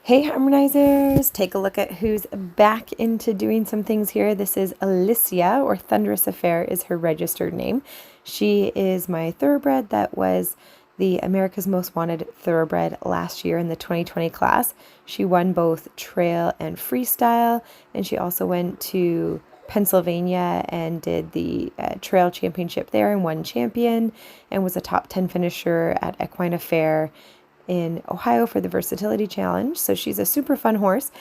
Hey harmonizers, take a look at who's back into doing some things here. This is Alicia, or Thunderous Affair is her registered name. She is my thoroughbred that was the America's Most Wanted thoroughbred last year in the 2020 class. She won both trail and freestyle, and she also went to Pennsylvania and did the trail championship there and won champion, and was a top 10 finisher at Equine Affair in Ohio for the Versatility Challenge. So she's a super fun horse.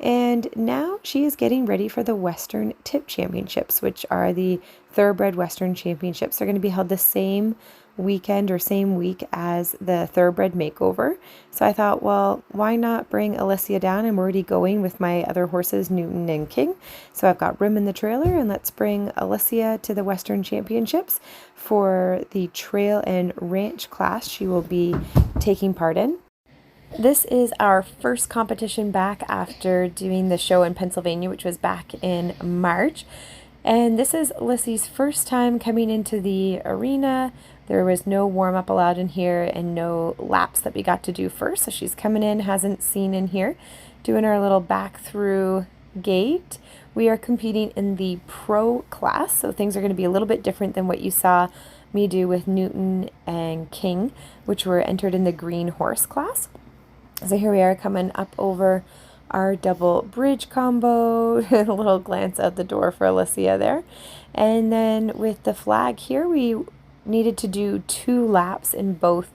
And now she is getting ready for the Western Tip Championships, which are the Thoroughbred Western Championships. They're going to be held the same weekend or same week as the Thoroughbred Makeover. So I thought, well, why not bring Elysia down? I'm already going with my other horses, Newton and King. So I've got room in the trailer, and let's bring Elysia to the Western Championships for the trail and ranch class she will be taking part in. This is our first competition back after doing the show in Pennsylvania, which was back in March. And this is Elysia's first time coming into the arena. There was no warm-up allowed in here and no laps that we got to do first. So she's coming in, hasn't seen in here, doing our little back through gate. We are competing in the pro class, so things are going to be a little bit different than what you saw me do with Newton and King, which were entered in the green horse class. So here we are coming up over our double bridge combo. A little glance out the door for Alicia there. And then with the flag here, we needed to do 2 laps in both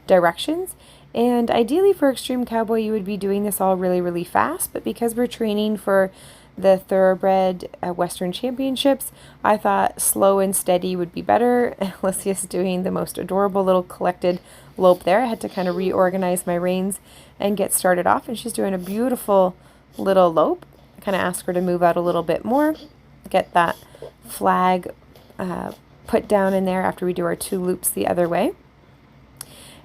directions. And ideally for Extreme Cowboy, you would be doing this all really, really fast. But because we're training for the Thoroughbred Western Championships, I thought slow and steady would be better. Alicia's doing the most adorable little collected lope there. I had to kind of reorganize my reins and get started off, and she's doing a beautiful little lope. I kind of asked her to move out a little bit more, get that flag put down in there after we do our 2 loops the other way.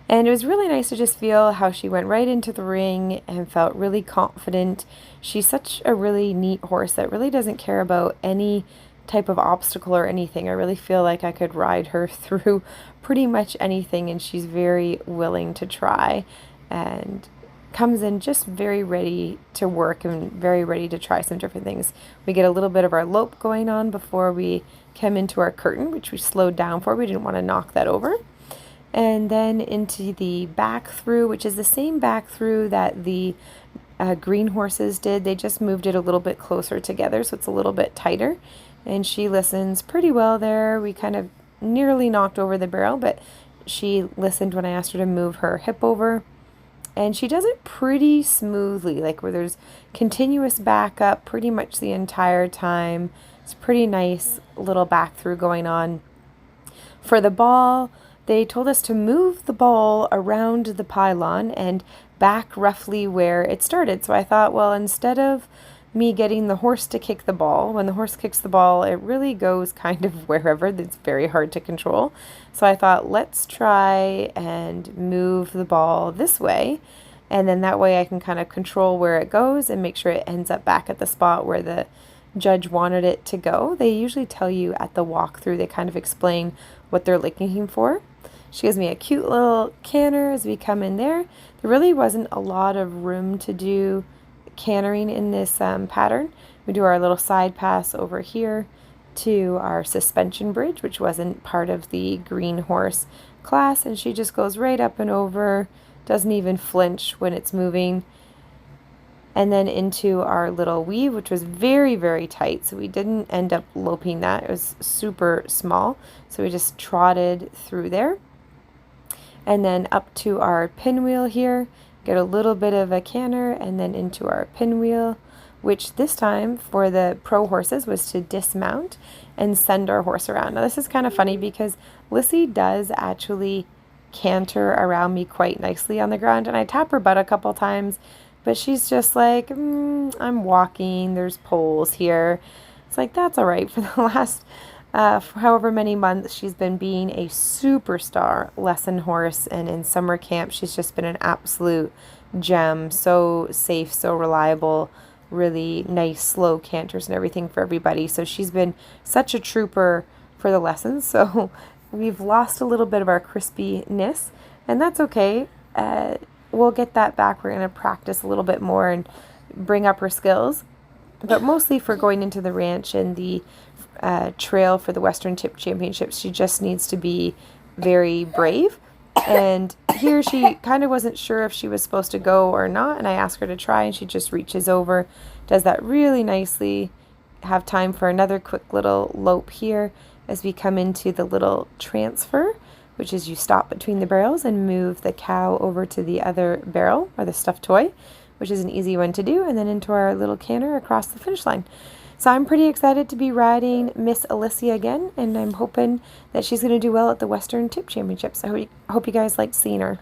And it was really nice to just feel how she went right into the ring and felt really confident. She's such a really neat horse that really doesn't care about any type of obstacle or anything. I really feel like I could ride her through pretty much anything, and she's very willing to try and comes in just very ready to work and very ready to try some different things. We get a little bit of our lope going on before we come into our curtain, which we slowed down for. We didn't want to knock that over. And then into the back through, which is the same back through that the green horses did. They just moved it a little bit closer together, so it's a little bit tighter. And she listens pretty well there. We kind of nearly knocked over the barrel, but she listened when I asked her to move her hip over. And she does it pretty smoothly, like where there's continuous backup pretty much the entire time. It's pretty nice little back through going on. For the ball, they told us to move the ball around the pylon and back roughly where it started. So I thought, well, instead of me getting the horse to kick the ball, when the horse kicks the ball, it really goes kind of wherever. It's very hard to control. So I thought, let's try and move the ball this way. And then that way I can kind of control where it goes and make sure it ends up back at the spot where the judge wanted it to go. They usually tell you at the walkthrough, they kind of explain what they're looking for. She gives me a cute little canter as we come in there. There really wasn't a lot of room to do cantering in this pattern. We do our little side pass over here to our suspension bridge, which wasn't part of the green horse class, and she just goes right up and over, doesn't even flinch when it's moving. And then into our little weave, which was very, very tight, so we didn't end up loping that. It was super small, so we just trotted through there. And then up to our pinwheel here, get a little bit of a canter, and then into our pinwheel, which this time for the pro horses was to dismount and send our horse around. Now this is kind of funny because Lissy does actually canter around me quite nicely on the ground, and I tap her butt a couple times, but she's just like, I'm walking, there's poles here. It's like, that's all right. For the last for however many months, she's been being a superstar lesson horse, and in summer camp she's just been an absolute gem. So safe, so reliable, really nice slow canters and everything for everybody. So she's been such a trooper for the lessons. So we've lost a little bit of our crispiness, and that's okay. we'll get that back. We're going to practice a little bit more and bring up her skills. But mostly for going into the ranch and the trail for the Western Tip Championships, she just needs to be very brave. And here she kind of wasn't sure if she was supposed to go or not, and I asked her to try, and she just reaches over, does that really nicely. Have time for another quick little lope here as we come into the little transfer, which is you stop between the barrels and move the cow over to the other barrel, or the stuffed toy, which is an easy one to do, and then into our little canter across the finish line. So I'm pretty excited to be riding Miss Elysia again, and I'm hoping that she's going to do well at the Western Tip Championships. I hope you guys liked seeing her.